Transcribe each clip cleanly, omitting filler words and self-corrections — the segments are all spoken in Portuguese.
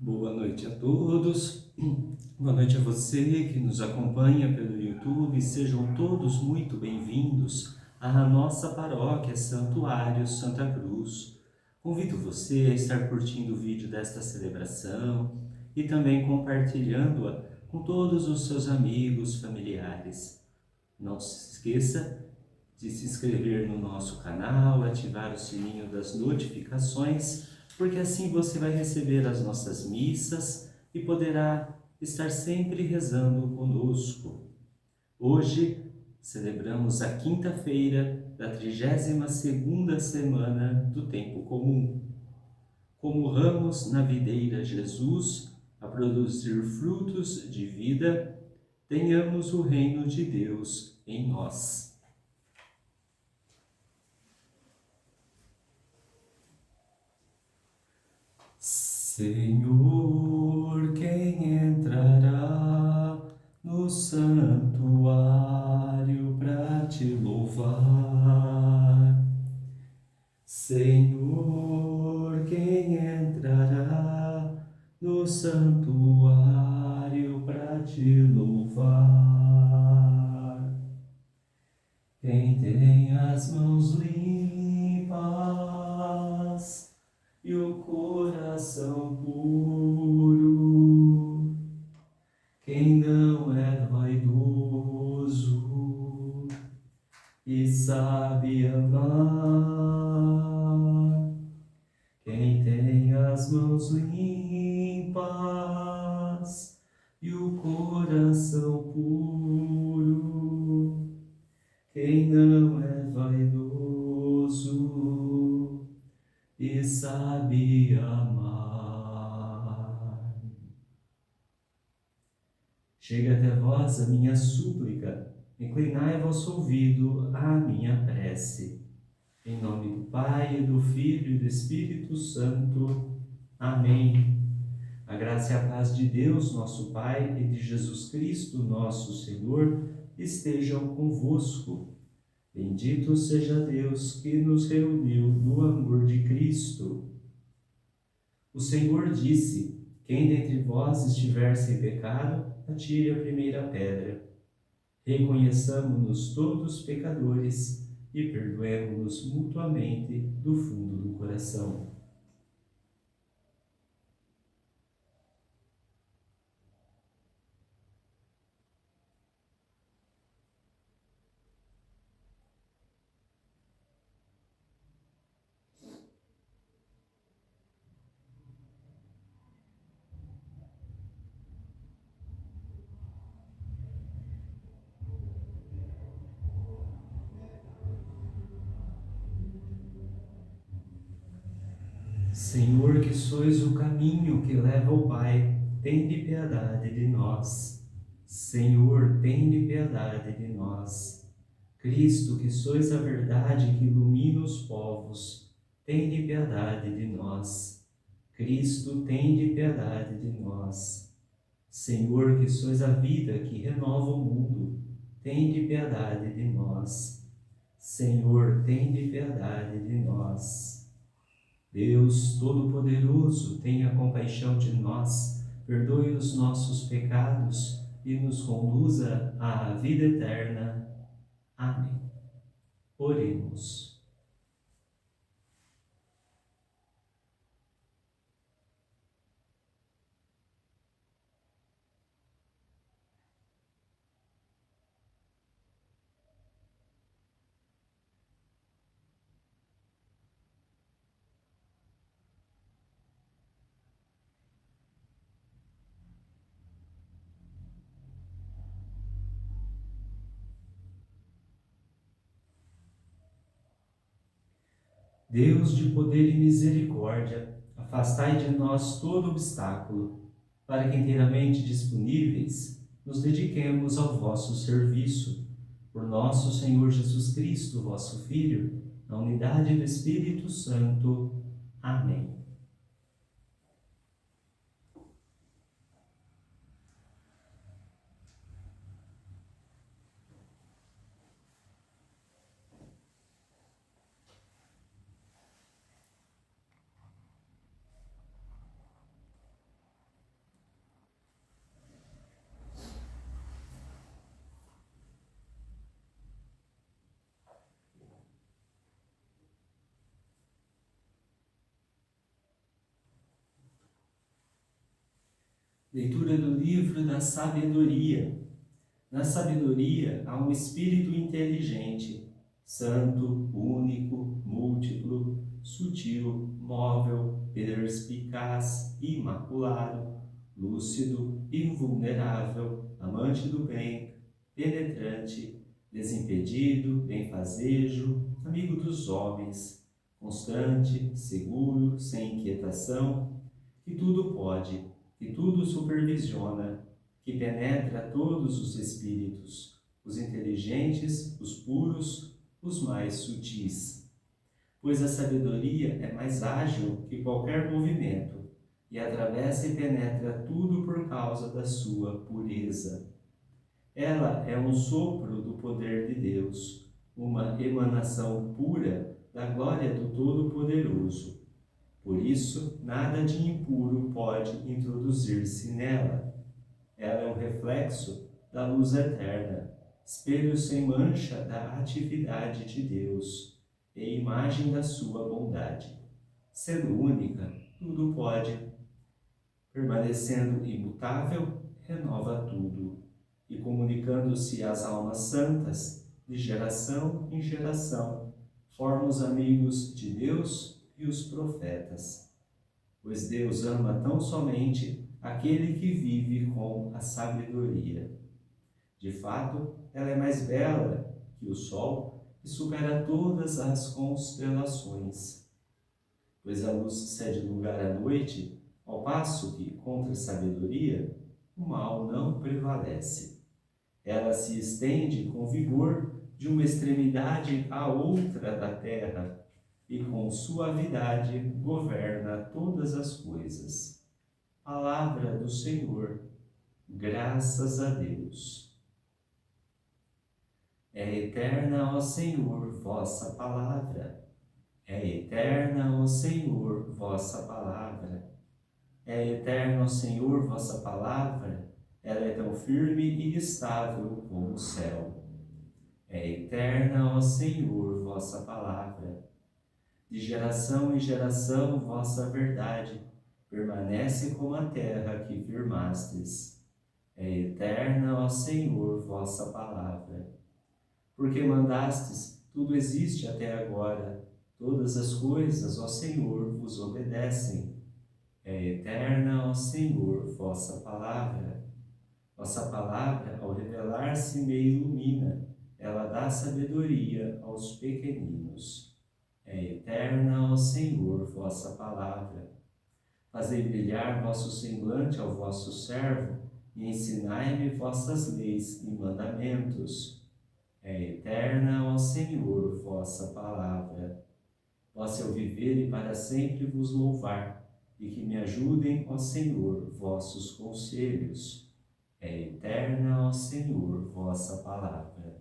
Boa noite a todos, boa noite a você que nos acompanha pelo YouTube, sejam todos muito bem-vindos à nossa paróquia Santuário Santa Cruz. Convido você a estar curtindo o vídeo desta celebração e também compartilhando-a com todos os seus amigos, familiares. Não se esqueça de se inscrever no nosso canal, ativar o sininho das notificações, porque assim você vai receber as nossas missas e poderá estar sempre rezando conosco. Hoje celebramos a quinta-feira da 32ª semana do Tempo Comum. Como ramos na videira Jesus, a produzir frutos de vida, tenhamos o reino de Deus em nós. Senhor, quem entrará no santuário para te louvar? Senhor, quem entrará no santuário para te louvar? Quem tem as mãos limpas e o coração puro, quem não é vaidoso e sabe amar, quem tem as mãos limpas e o coração puro, quem não é vaidoso e sabe amar. Chega até vós a minha súplica, inclinai vosso ouvido à minha prece. Em nome do Pai, do Filho e do Espírito Santo. Amém. A graça e a paz de Deus, nosso Pai, e de Jesus Cristo, nosso Senhor, estejam convosco. Bendito seja Deus que nos reuniu no amor de Cristo. O Senhor disse: quem dentre vós estiver sem pecado, atire a primeira pedra. Reconheçamo-nos todos pecadores e perdoemo-nos mutuamente do fundo do coração. Senhor, que sois o caminho que leva ao Pai, tende piedade de nós. Senhor, tende piedade de nós. Cristo, que sois a verdade que ilumina os povos, tende piedade de nós. Cristo, tende piedade de nós. Senhor, que sois a vida que renova o mundo, tende piedade de nós. Senhor, tende piedade de nós. Deus Todo-Poderoso, tenha compaixão de nós, perdoe os nossos pecados e nos conduza à vida eterna. Amém. Oremos. Deus de poder e misericórdia, afastai de nós todo obstáculo, para que inteiramente disponíveis nos dediquemos ao vosso serviço. Por nosso Senhor Jesus Cristo, vosso Filho, na unidade do Espírito Santo. Amém. Leitura do livro da sabedoria. Na sabedoria há um espírito inteligente, santo, único, múltiplo, sutil, móvel, perspicaz, imaculado, lúcido, invulnerável, amante do bem, penetrante, desimpedido, benfazejo, amigo dos homens, constante, seguro, sem inquietação, que tudo pode, que tudo supervisiona, que penetra todos os espíritos, os inteligentes, os puros, os mais sutis. Pois a sabedoria é mais ágil que qualquer movimento, e atravessa e penetra tudo por causa da sua pureza. Ela é um sopro do poder de Deus, uma emanação pura da glória do Todo-Poderoso. Por isso, nada de impuro pode introduzir-se nela. Ela é um reflexo da luz eterna, espelho sem mancha da atividade de Deus e imagem da sua bondade. Sendo única, tudo pode. Permanecendo imutável, renova tudo. E comunicando-se às almas santas, de geração em geração, forma os amigos de Deus e os profetas. Pois Deus ama tão somente aquele que vive com a sabedoria. De fato, ela é mais bela que o sol e supera todas as constelações. Pois a luz cede lugar à noite, ao passo que, contra a sabedoria, o mal não prevalece. Ela se estende com vigor de uma extremidade à outra da terra e com suavidade governa todas as coisas. Palavra do Senhor, graças a Deus. É eterna, ó Senhor, vossa palavra. É eterna, ó Senhor, vossa palavra. É eterna, ó Senhor, vossa palavra. Ela é tão firme e estável como o céu. É eterna, ó Senhor, vossa palavra. De geração em geração, vossa verdade permanece como a terra que firmastes. É eterna, ó Senhor, vossa palavra. Porque mandastes, tudo existe até agora. Todas as coisas, ó Senhor, vos obedecem. É eterna, ó Senhor, vossa palavra. Vossa palavra, ao revelar-se, me ilumina. Ela dá sabedoria aos pequeninos. É eterna, ó Senhor, vossa palavra. Fazei brilhar vosso semblante ao vosso servo e ensinai-me vossas leis e mandamentos. É eterna, ó Senhor, vossa palavra. Possa eu viver e para sempre vos louvar, e que me ajudem, ó Senhor, vossos conselhos. É eterna, ó Senhor, vossa palavra.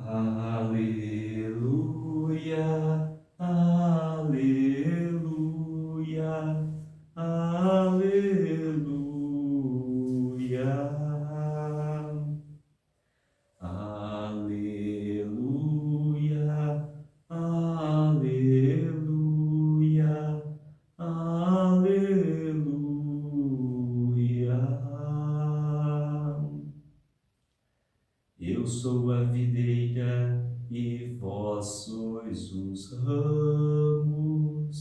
Aleluia, aleluia, aleluia. Aleluia, aleluia, aleluia. Eu sou a videira e vós sois os ramos.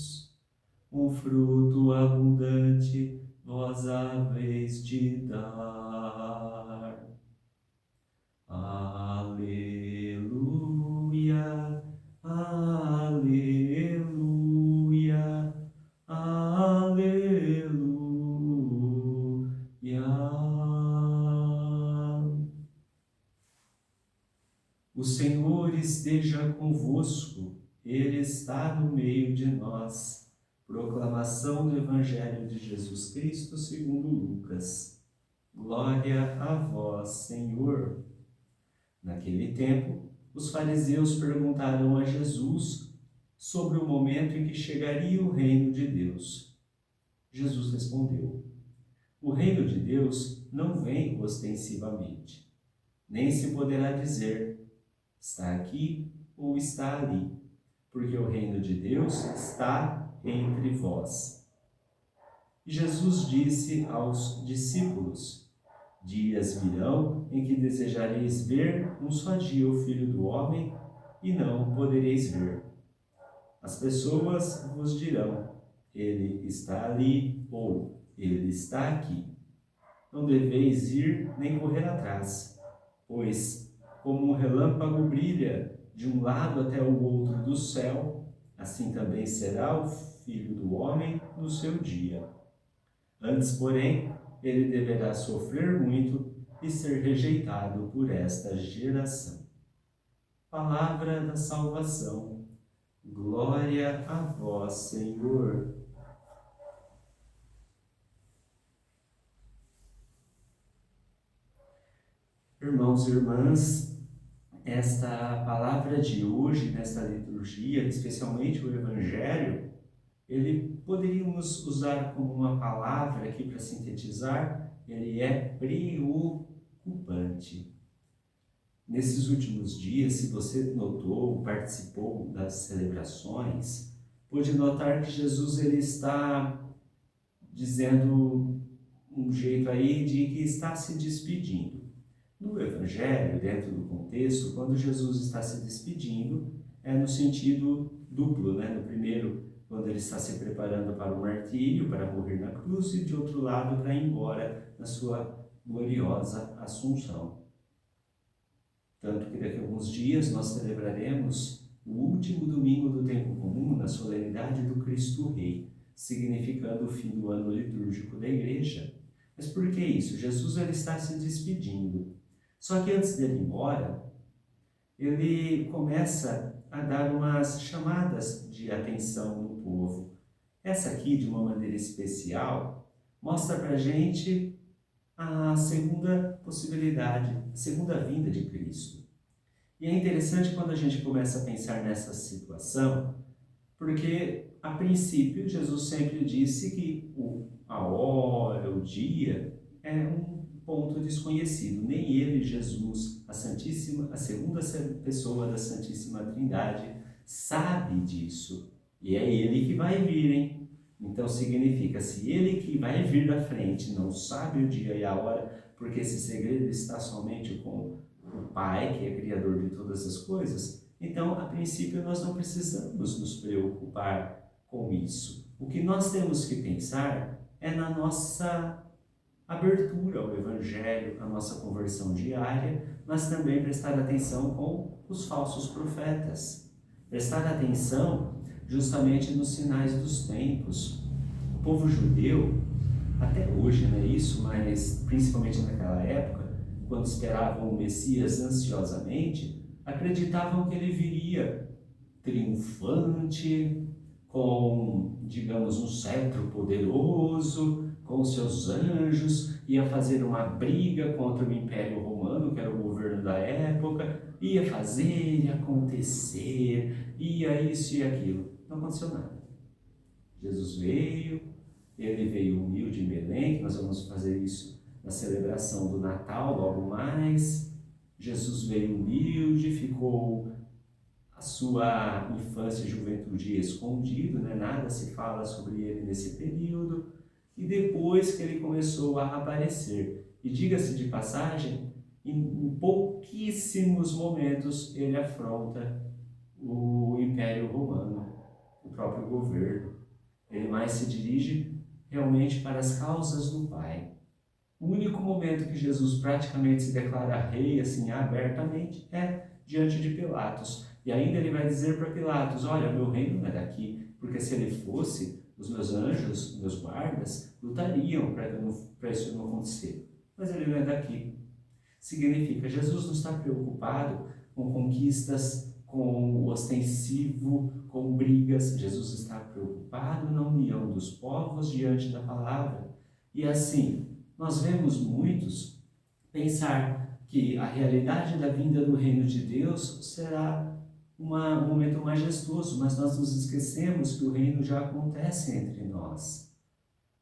Um fruto abundante vós haveis de dar. Aleluia, aleluia, aleluia. O Senhor esteja convosco, Ele está no meio de nós. Proclamação do Evangelho de Jesus Cristo segundo Lucas. Glória a vós, Senhor. Naquele tempo, os fariseus perguntaram a Jesus sobre o momento em que chegaria o reino de Deus. Jesus respondeu: O reino de Deus não vem ostensivamente. nem se poderá dizer, está aqui ou está ali, porque o reino de Deus está entre vós. E Jesus disse aos discípulos, dias virão em que desejareis ver um só dia o Filho do Homem e não o podereis ver. As pessoas vos dirão, ele está ali ou ele está aqui. Não deveis ir nem correr atrás, pois, como um relâmpago brilha de um lado até o outro do céu, assim também será o Filho do Homem no seu dia. Antes, porém, ele deverá sofrer muito e ser rejeitado por esta geração. Palavra da salvação. Glória a vós, Senhor. Irmãos e irmãs, esta palavra de hoje, nesta liturgia, especialmente o Evangelho, poderíamos usar como uma palavra aqui para sintetizar, ele é preocupante. Nesses últimos dias, se você notou, participou das celebrações, pôde notar que Jesus ele está dizendo um jeito aí de que está se despedindo. No Evangelho, dentro do contexto, quando Jesus está se despedindo, é no sentido duplo, né? No primeiro, quando ele está se preparando para o martírio, para morrer na cruz, e de outro lado, para ir embora na sua gloriosa Assunção. Tanto que daqui a alguns dias nós celebraremos o último domingo do tempo comum na solenidade do Cristo Rei, significando o fim do ano litúrgico da Igreja. Mas por que isso? Jesus ele está se despedindo. Só que antes dele ir embora, ele começa a dar umas chamadas de atenção no povo. Essa aqui, de uma maneira especial, mostra para a gente a segunda possibilidade, a segunda vinda de Cristo. E é interessante quando a gente começa a pensar nessa situação, porque, a princípio, Jesus sempre disse que a hora, o dia, é um ponto desconhecido. Nem ele, Jesus, a segunda pessoa da Santíssima Trindade, sabe disso. E é ele que vai vir, hein? Então significa, se ele que vai vir da frente não sabe o dia e a hora, porque esse segredo está somente com o Pai, que é criador de todas as coisas, então, a princípio, nós não precisamos nos preocupar com isso. O que nós temos que pensar é na nossa abertura ao Evangelho, a nossa conversão diária, mas também prestar atenção com os falsos profetas. Prestar atenção justamente nos sinais dos tempos. O povo judeu, até hoje não é isso, mas principalmente naquela época, quando esperavam o Messias ansiosamente, acreditavam que ele viria triunfante, com, digamos, um cetro poderoso, com seus anjos, ia fazer uma briga contra o Império Romano, que era o governo da época, ia fazer, ia acontecer, ia isso e aquilo. Não aconteceu nada. Jesus veio, ele veio humilde em Belém, que nós vamos fazer isso na celebração do Natal logo mais. Jesus veio humilde, ficou a sua infância e juventude escondido, né? Nada se fala sobre ele nesse período, e depois que ele começou a aparecer. E diga-se de passagem, em pouquíssimos momentos ele afronta o Império Romano, o próprio governo. Ele mais se dirige realmente para as causas do Pai. O único momento que Jesus praticamente se declara rei, assim, abertamente, é diante de Pilatos. E ainda ele vai dizer para Pilatos, olha, meu reino não é daqui, porque se ele fosse, os meus anjos, meus guardas, lutariam para isso não acontecer. Mas ele não é daqui. Significa, Jesus não está preocupado com conquistas, com o ostensivo, com brigas. Jesus está preocupado na união dos povos diante da palavra. E assim, nós vemos muitos pensar que a realidade da vinda do reino de Deus será um momento majestoso, mas nós nos esquecemos que o reino já acontece entre nós.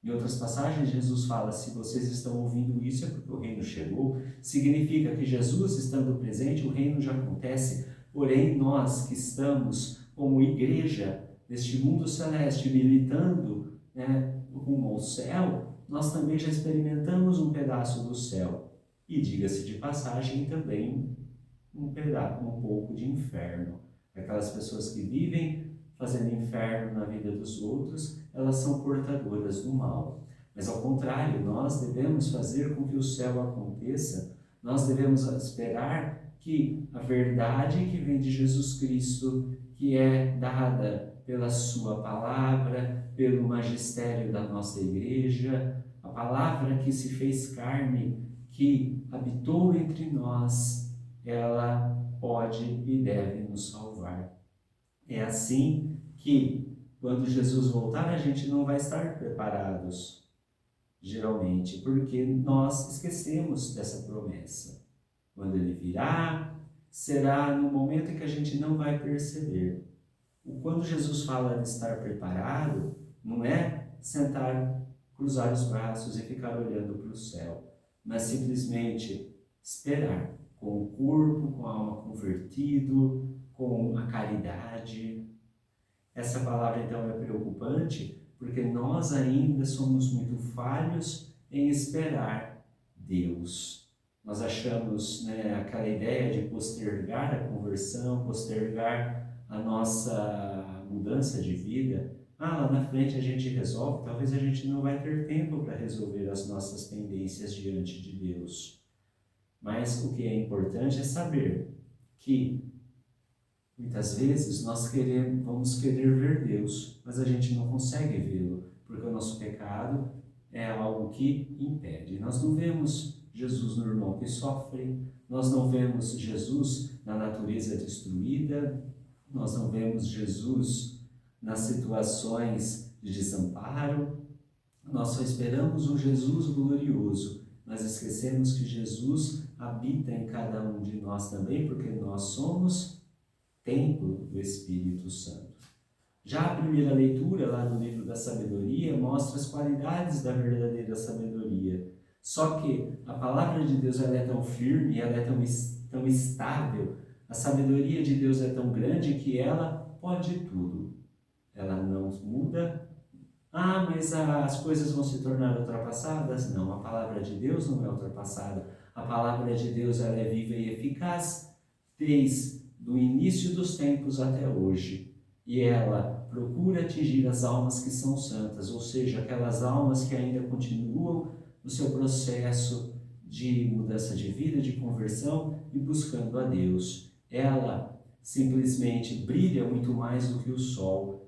Em outras passagens, Jesus fala: se vocês estão ouvindo isso, é porque o reino chegou. Significa que Jesus estando presente, o reino já acontece. Porém, nós que estamos como igreja neste mundo celeste, militando, né, rumo ao céu, nós também já experimentamos um pedaço do céu. E diga-se de passagem, também um pedaço, um pouco de inferno. Aquelas pessoas que vivem fazendo inferno na vida dos outros, elas são portadoras do mal. Mas ao contrário, nós devemos fazer com que o céu aconteça, nós devemos esperar que a verdade que vem de Jesus Cristo, que é dada pela sua palavra, pelo magistério da nossa igreja, a palavra que se fez carne, que habitou entre nós, ela pode e deve nos salvar. É assim que, quando Jesus voltar, a gente não vai estar preparados, geralmente, porque nós esquecemos dessa promessa. Quando ele virá, será no momento em que a gente não vai perceber. Quando Jesus fala de estar preparado, não é sentar, cruzar os braços e ficar olhando para o céu, mas simplesmente esperar, com o corpo, com a alma convertido, com a caridade. Essa palavra então é preocupante porque nós ainda somos muito falhos em esperar Deus. Nós achamos, né, aquela ideia de postergar a conversão, postergar a nossa mudança de vida. Lá na frente a gente resolve, talvez a gente não vai ter tempo para resolver as nossas pendências diante de Deus. Mas o que é importante é saber que muitas vezes nós vamos querer ver Deus, mas a gente não consegue vê-lo, porque o nosso pecado é algo que impede. Nós não vemos Jesus no irmão que sofre, nós não vemos Jesus na natureza destruída, nós não vemos Jesus nas situações de desamparo, nós só esperamos um Jesus glorioso. Nós esquecemos que Jesus habita em cada um de nós também, porque nós somos templo do Espírito Santo. Já a primeira leitura, lá no livro da sabedoria, mostra as qualidades da verdadeira sabedoria. Só que a palavra de Deus ela é tão firme, ela é tão estável, a sabedoria de Deus é tão grande que ela pode tudo. Ela não muda. Mas as coisas vão se tornar ultrapassadas? Não, a palavra de Deus não é ultrapassada. A palavra de Deus ela é viva e eficaz desde do início dos tempos até hoje. E ela procura atingir as almas que são santas, ou seja, aquelas almas que ainda continuam no seu processo de mudança de vida, de conversão e buscando a Deus. Ela simplesmente brilha muito mais do que o sol,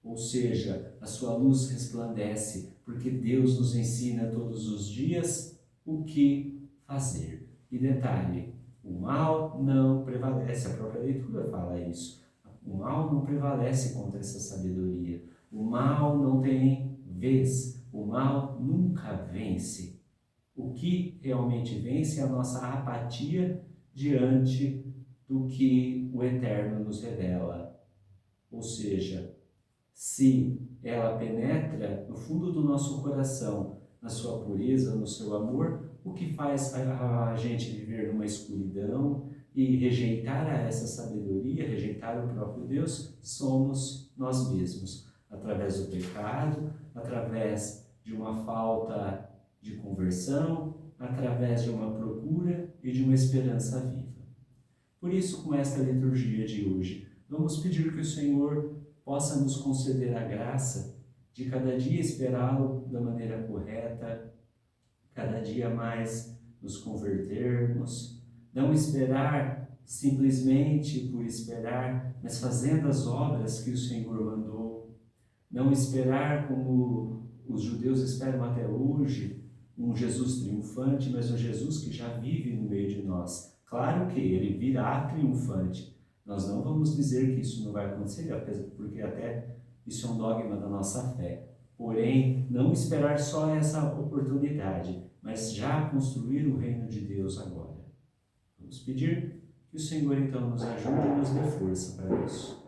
ou seja, a sua luz resplandece, porque Deus nos ensina todos os dias o que fazer. E detalhe, o mal não prevalece, a própria leitura fala isso. O mal não prevalece contra essa sabedoria. O mal não tem vez, o mal nunca vence. O que realmente vence é a nossa apatia diante do que o Eterno nos revela. Ou seja, se ela penetra no fundo do nosso coração, na sua pureza, no seu amor, o que faz a gente viver numa escuridão e rejeitar a essa sabedoria, rejeitar o próprio Deus, somos nós mesmos, através do pecado, através de uma falta de conversão, através de uma procura e de uma esperança viva. Por isso, com esta liturgia de hoje, vamos pedir que o Senhor possa nos conceder a graça de cada dia esperá-lo da maneira correta, cada dia mais nos convertermos, não esperar simplesmente por esperar, mas fazendo as obras que o Senhor mandou, não esperar como os judeus esperam até hoje, um Jesus triunfante, mas um Jesus que já vive no meio de nós. Claro que ele virá triunfante. Nós não vamos dizer que isso não vai acontecer, porque até isso é um dogma da nossa fé. Porém, não esperar só essa oportunidade, mas já construir o reino de Deus agora. Vamos pedir que o Senhor então nos ajude e nos dê força para isso.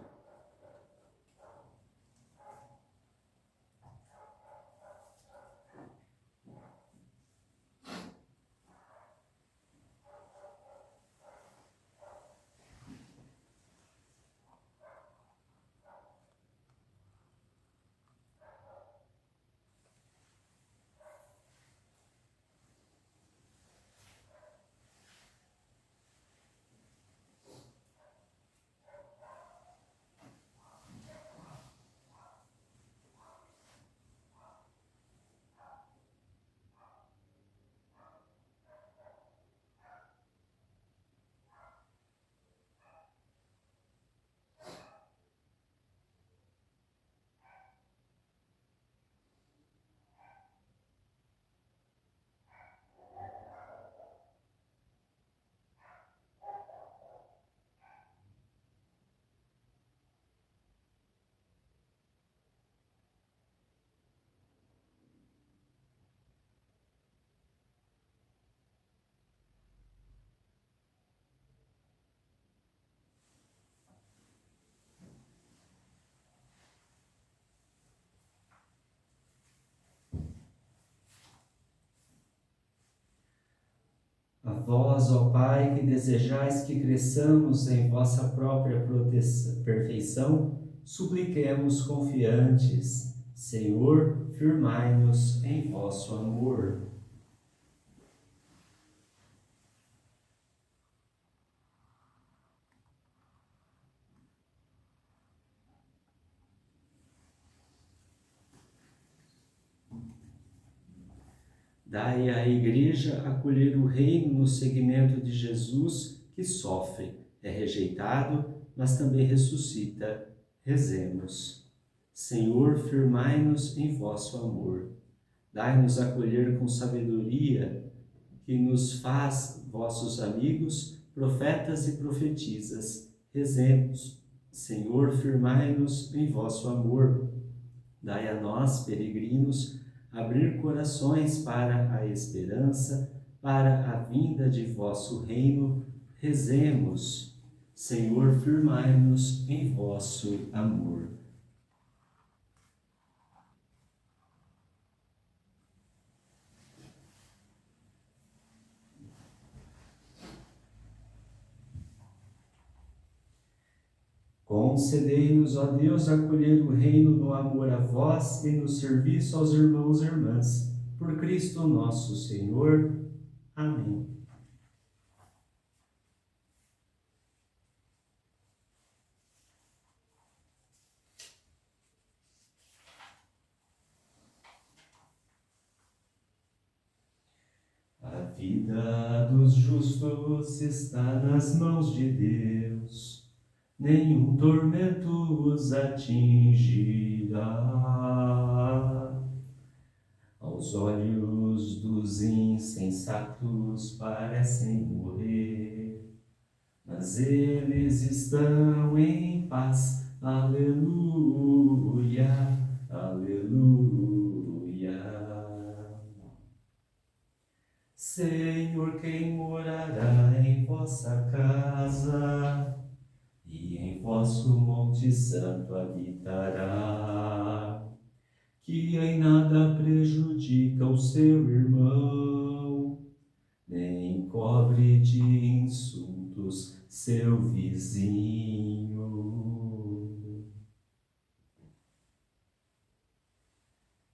vós, ó Pai, que desejais que cresçamos em vossa própria perfeição, supliquemos confiantes. Senhor, firmai-nos em vosso amor. Dai à Igreja acolher o reino no seguimento de Jesus, que sofre, é rejeitado, mas também ressuscita. Rezemos. Senhor, firmai-nos em vosso amor. Dai-nos acolher com sabedoria, que nos faz vossos amigos, profetas e profetisas. Rezemos. Senhor, firmai-nos em vosso amor. Dai a nós, peregrinos, abrir corações para a esperança, para a vinda de vosso reino. Rezemos. Senhor, firmai-nos em vosso amor. Concedei-nos, ó Deus, acolher o reino no amor a vós e no serviço aos irmãos e irmãs. Por Cristo nosso Senhor. Amém. A vida dos justos está nas mãos de Deus. Nenhum tormento os atingirá. Aos olhos dos insensatos parecem morrer, mas eles estão em paz. Aleluia, aleluia. Senhor, quem morará em vossa casa? E em vosso monte santo habitará, que em nada prejudica o seu irmão, nem cobre de insultos seu vizinho.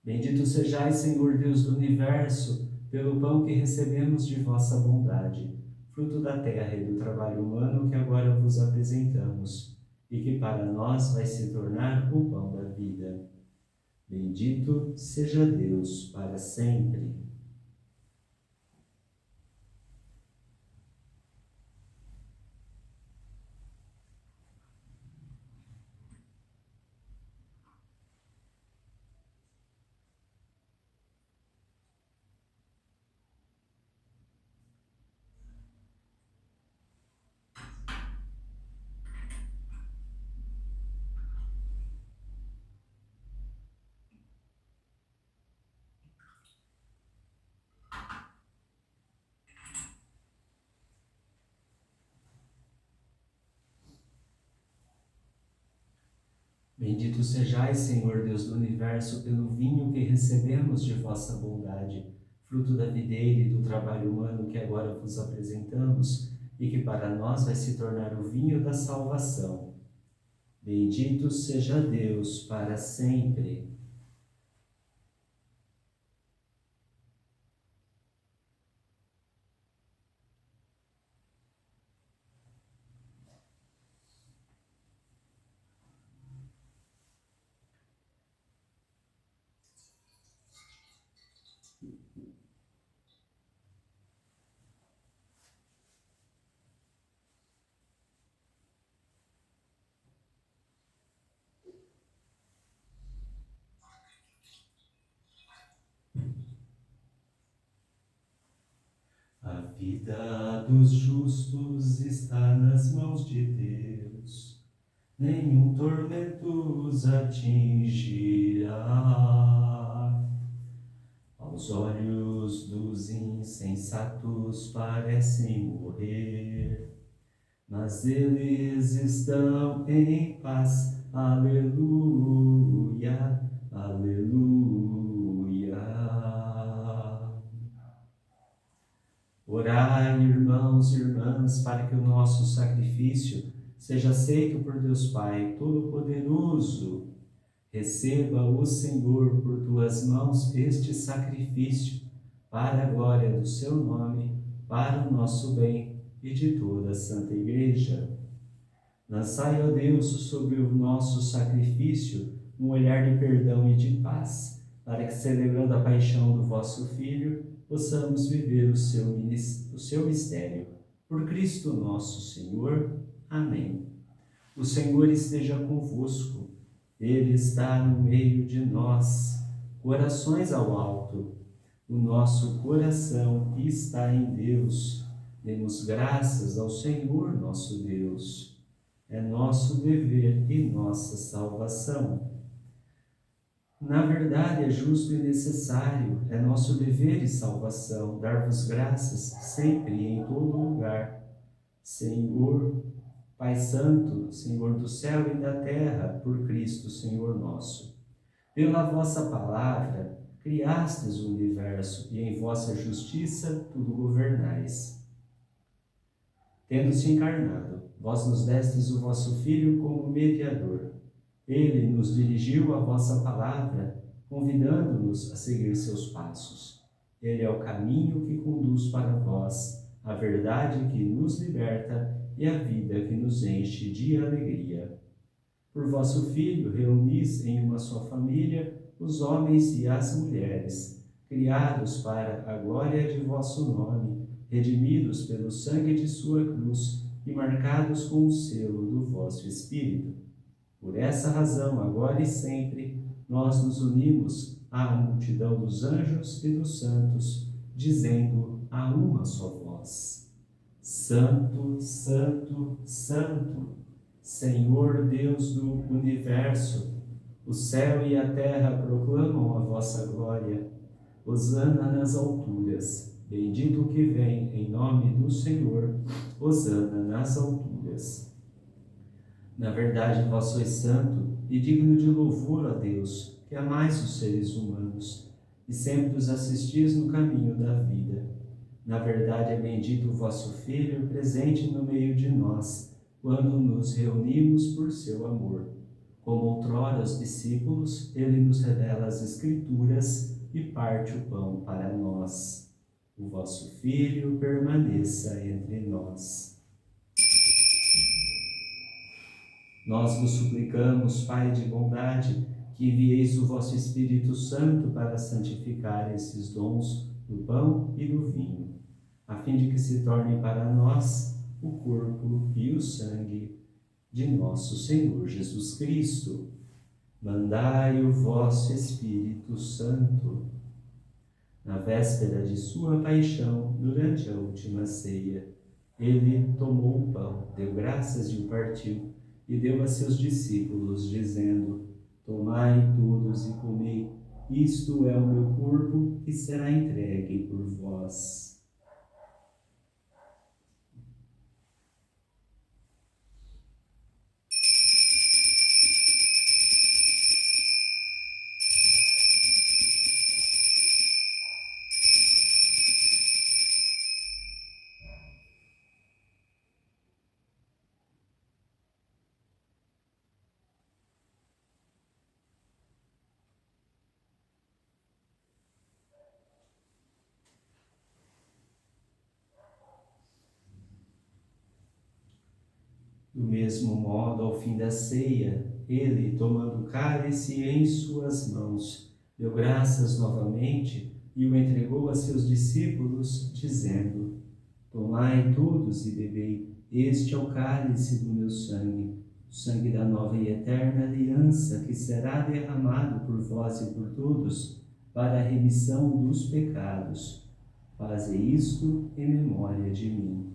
Bendito sejais, Senhor Deus do universo, pelo pão que recebemos de vossa bondade, fruto da terra e do trabalho humano que agora vos apresentamos, e que para nós vai se tornar o pão da vida. Bendito seja Deus para sempre. Bendito sejais, Senhor Deus do universo, pelo vinho que recebemos de vossa bondade, fruto da videira e do trabalho humano que agora vos apresentamos, e que para nós vai se tornar o vinho da salvação. Bendito seja Deus para sempre. A vida dos justos está nas mãos de Deus, nenhum tormento os atingirá. Aos olhos dos insensatos parecem morrer, mas eles estão em paz. Aleluia, aleluia. Orai, irmãos e irmãs, para que o nosso sacrifício seja aceito por Deus Pai Todo-Poderoso. Receba o Senhor por tuas mãos este sacrifício, para a glória do seu nome, para o nosso bem e de toda a Santa Igreja. Lançai, ó Deus, sobre o nosso sacrifício um olhar de perdão e de paz, para que, celebrando a paixão do vosso Filho, possamos viver o seu mistério. Por Cristo nosso Senhor. Amém. O Senhor esteja convosco. Ele está no meio de nós. Corações ao alto. O nosso coração está em Deus. Demos graças ao Senhor nosso Deus. É nosso dever e nossa salvação. Na verdade, é justo e necessário, é nosso dever e salvação, dar-vos graças sempre e em todo lugar. Senhor, Pai Santo, Senhor do céu e da terra, por Cristo, Senhor nosso. Pela vossa palavra, criastes o universo e em vossa justiça tudo governais. Tendo-se encarnado, vós nos destes o vosso Filho como mediador. Ele nos dirigiu a vossa palavra, convidando-nos a seguir seus passos. Ele é o caminho que conduz para vós, a verdade que nos liberta e a vida que nos enche de alegria. Por vosso Filho, reunis em uma só família os homens e as mulheres, criados para a glória de vosso nome, redimidos pelo sangue de sua cruz e marcados com o selo do vosso Espírito. Por essa razão, agora e sempre, nós nos unimos à multidão dos anjos e dos santos, dizendo a uma só voz: Santo, Santo, Santo, Senhor Deus do universo, o céu e a terra proclamam a vossa glória. Hosana nas alturas, bendito o que vem em nome do Senhor, hosana nas alturas. Na verdade, vós sois santo e digno de louvor a Deus, que amais os seres humanos e sempre os assistis no caminho da vida. Na verdade, é bendito o vosso Filho, presente no meio de nós, quando nos reunimos por seu amor. Como outrora os discípulos, ele nos revela as Escrituras e parte o pão para nós. O vosso Filho permaneça entre nós. Nós vos suplicamos, Pai de bondade, que envieis o vosso Espírito Santo para santificar esses dons do pão e do vinho, a fim de que se tornem para nós o corpo e o sangue de nosso Senhor Jesus Cristo. Mandai o vosso Espírito Santo. Na véspera de sua paixão, durante a última ceia, ele tomou o pão, deu graças e o partiu, e deu a seus discípulos, dizendo: Tomai todos e comei, isto é o meu corpo que será entregue por vós. Do mesmo modo, ao fim da ceia, ele, tomando o cálice em suas mãos, deu graças novamente e o entregou a seus discípulos, dizendo: Tomai todos e bebei, este é o cálice do meu sangue, o sangue da nova e eterna aliança, que será derramado por vós e por todos, para a remissão dos pecados. Fazei isto em memória de mim.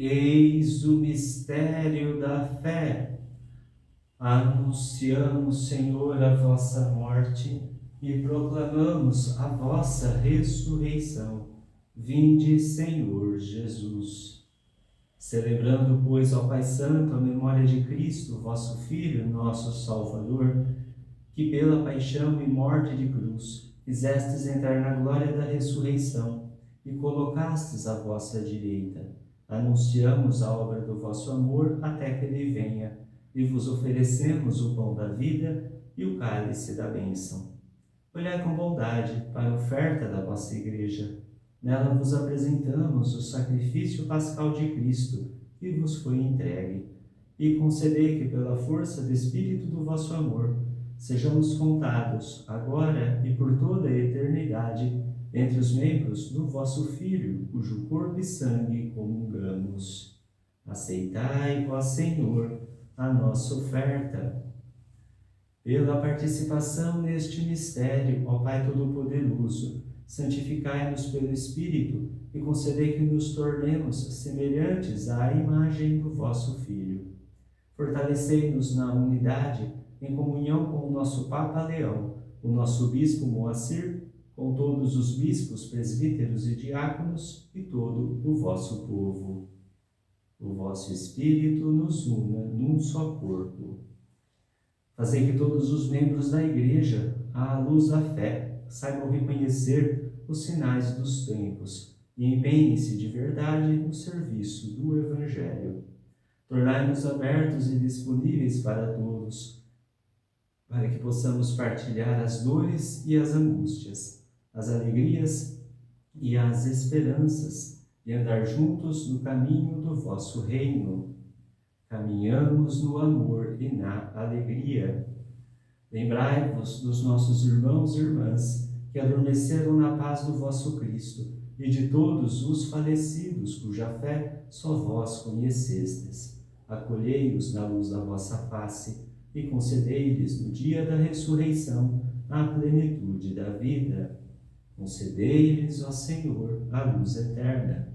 Eis o mistério da fé. Anunciamos, Senhor, a vossa morte e proclamamos a vossa ressurreição. Vinde, Senhor Jesus. Celebrando, pois, ao Pai Santo a memória de Cristo, vosso Filho, nosso Salvador, que pela paixão e morte de cruz fizestes entrar na glória da ressurreição e colocastes à vossa direita. Anunciamos a obra do vosso amor até que ele venha, e vos oferecemos o pão da vida e o cálice da bênção. Olhai com bondade para a oferta da vossa Igreja. Nela vos apresentamos o sacrifício pascal de Cristo, que vos foi entregue, e concedei que, pela força do Espírito do vosso amor, sejamos contados, agora e por toda a eternidade, entre os membros do vosso Filho, cujo corpo e sangue comungamos. Aceitai, vós, Senhor, a nossa oferta. Pela participação neste mistério, ó Pai Todo-Poderoso, santificai-nos pelo Espírito e concedei que nos tornemos semelhantes à imagem do vosso Filho. Fortalecei-nos na unidade, em comunhão com o nosso Papa Leão, o nosso Bispo Moacir, com todos os bispos, presbíteros e diáconos e todo o vosso povo. O vosso Espírito nos una num só corpo. Fazei que todos os membros da Igreja, à luz da fé, saibam reconhecer os sinais dos tempos e empenhem-se de verdade no serviço do Evangelho. Tornai-nos abertos e disponíveis para todos, para que possamos partilhar as dores e as angústias, as alegrias e as esperanças, e andar juntos no caminho do vosso reino. Caminhamos no amor e na alegria. Lembrai-vos dos nossos irmãos e irmãs que adormeceram na paz do vosso Cristo e de todos os falecidos cuja fé só vós conhecestes. Acolhei-os na luz da vossa face e concedei-lhes no dia da ressurreição a plenitude da vida. Concedei-lhes, ó Senhor, a luz eterna.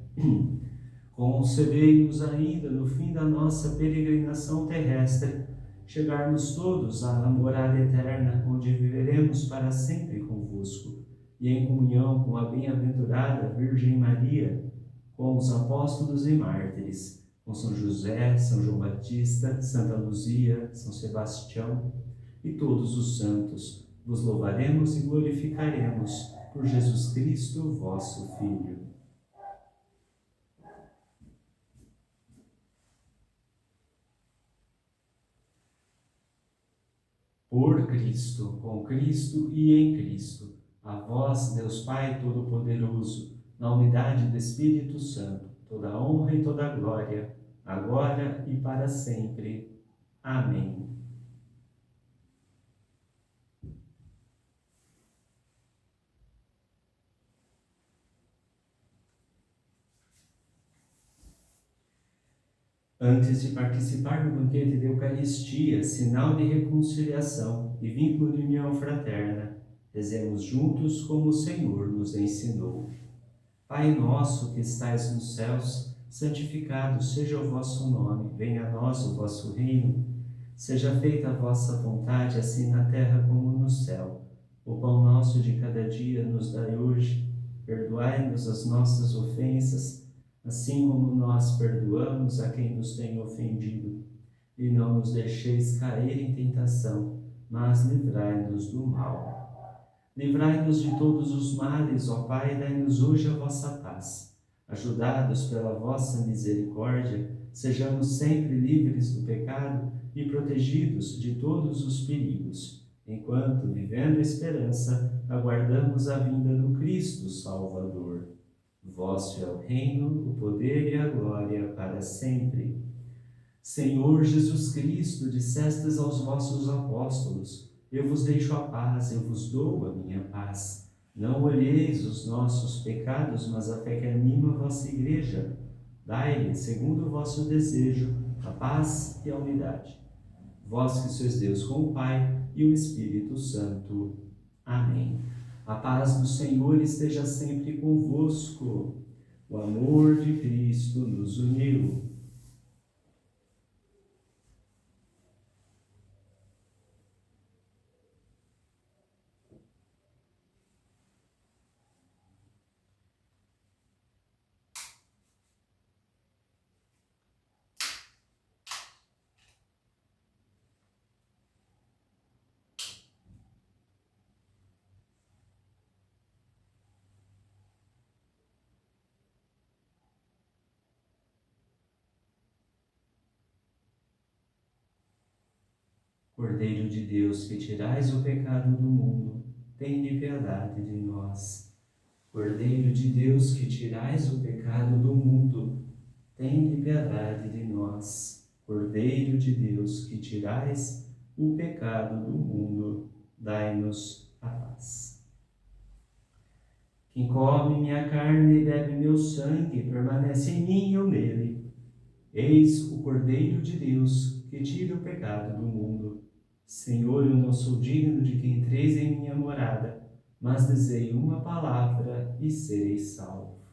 Concedei-nos ainda, no fim da nossa peregrinação terrestre, chegarmos todos à morada eterna, onde viveremos para sempre convosco, e em comunhão com a bem-aventurada Virgem Maria, com os apóstolos e mártires, com São José, São João Batista, Santa Luzia, São Sebastião e todos os santos, vos louvaremos e glorificaremos por Jesus Cristo, vosso Filho. Por Cristo, com Cristo e em Cristo, a vós, Deus Pai Todo-Poderoso, na unidade do Espírito Santo, toda a honra e toda a glória, agora e para sempre. Amém. Antes de participar do banquete da Eucaristia, sinal de reconciliação e vínculo de união fraterna, rezemos juntos como o Senhor nos ensinou. Pai nosso que estais nos céus, santificado seja o vosso nome, venha a nós o vosso reino, seja feita a vossa vontade, assim na terra como no céu. O pão nosso de cada dia nos dai hoje, perdoai-nos as nossas ofensas, assim como nós perdoamos a quem nos tem ofendido. E não nos deixeis cair em tentação, mas livrai-nos do mal. Livrai-nos de todos os males, ó Pai, e dai-nos hoje a vossa paz. Ajudados pela vossa misericórdia, sejamos sempre livres do pecado e protegidos de todos os perigos, enquanto, vivendo a esperança, aguardamos a vinda do Cristo Salvador. Vosso é o reino, o poder e a glória para sempre. Senhor Jesus Cristo, dissestes aos vossos apóstolos: eu vos deixo a paz, eu vos dou a minha paz. Não olheis os nossos pecados, mas a fé que anima a vossa Igreja. Dai-lhe, segundo o vosso desejo, a paz e a unidade. Vós que sois Deus com o Pai e o Espírito Santo. Amém. A paz do Senhor esteja sempre convosco. o amor de Cristo nos uniu. Cordeiro de Deus, que tirais o pecado do mundo, tende piedade de nós. Cordeiro de Deus, que tirais o pecado do mundo, tende piedade de nós. Cordeiro de Deus, que tirais o pecado do mundo, dai-nos a paz. Quem come minha carne e bebe meu sangue, permanece em mim e eu nele. Eis o Cordeiro de Deus, que tira o pecado do mundo. Senhor, eu não sou digno de que entreis em minha morada, mas dizei uma palavra e serei salvo.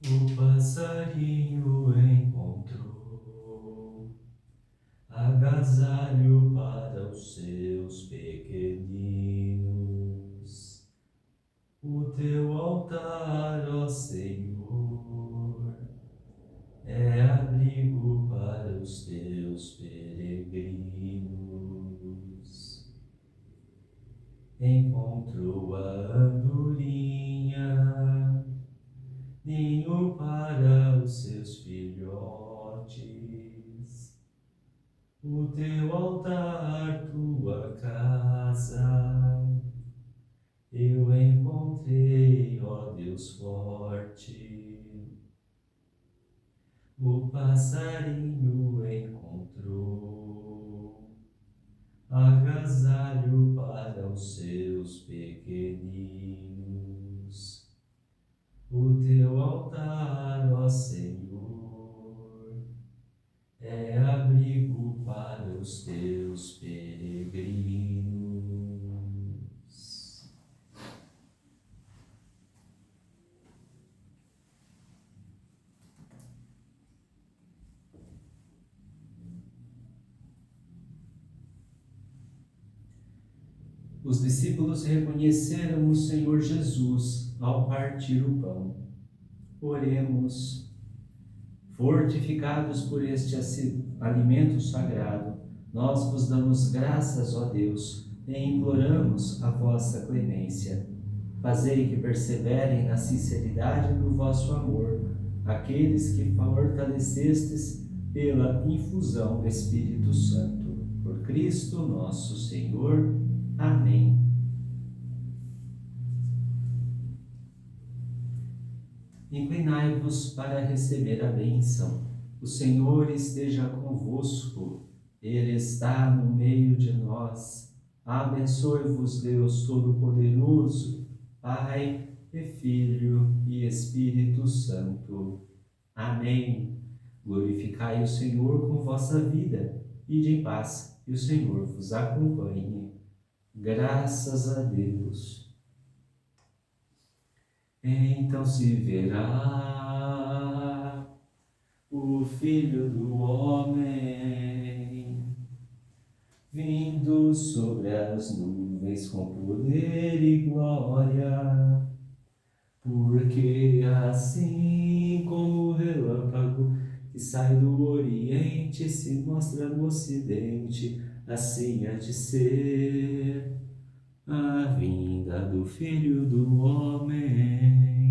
O passarinho encontrou agasalho para os seus pequeninos. O teu altar, ó Senhor, é abrigo para os teus peregrinos. Encontrou a andorinha, ninho para os seus filhotes. O teu altar, tua casa, eu encontrei, ó Deus forte. O passarinho encontrou agasalho para os seus pequeninos. O teu altar, ó Senhor, é abrigo para os teus peregrinos. Os discípulos reconheceram o Senhor Jesus ao partir o pão. Oremos. Fortificados por este alimento sagrado, nós vos damos graças, ó Deus, e imploramos a vossa clemência. Fazei que perseverem na sinceridade do vosso amor aqueles que fortalecestes pela infusão do Espírito Santo. Por Cristo nosso Senhor. Amém. Inclinai-vos para receber a bênção. O Senhor esteja convosco. Ele está no meio de nós. Abençoe-vos, Deus Todo-Poderoso, Pai e Filho e Espírito Santo. Amém. Glorificai o Senhor com vossa vida. Ide em paz, e o Senhor vos acompanhe. Graças a Deus. Então se verá o Filho do Homem vindo sobre as nuvens com poder e glória, porque assim como o relâmpago que sai do Oriente e se mostra no Ocidente, assim há de ser a vinda do Filho do Homem.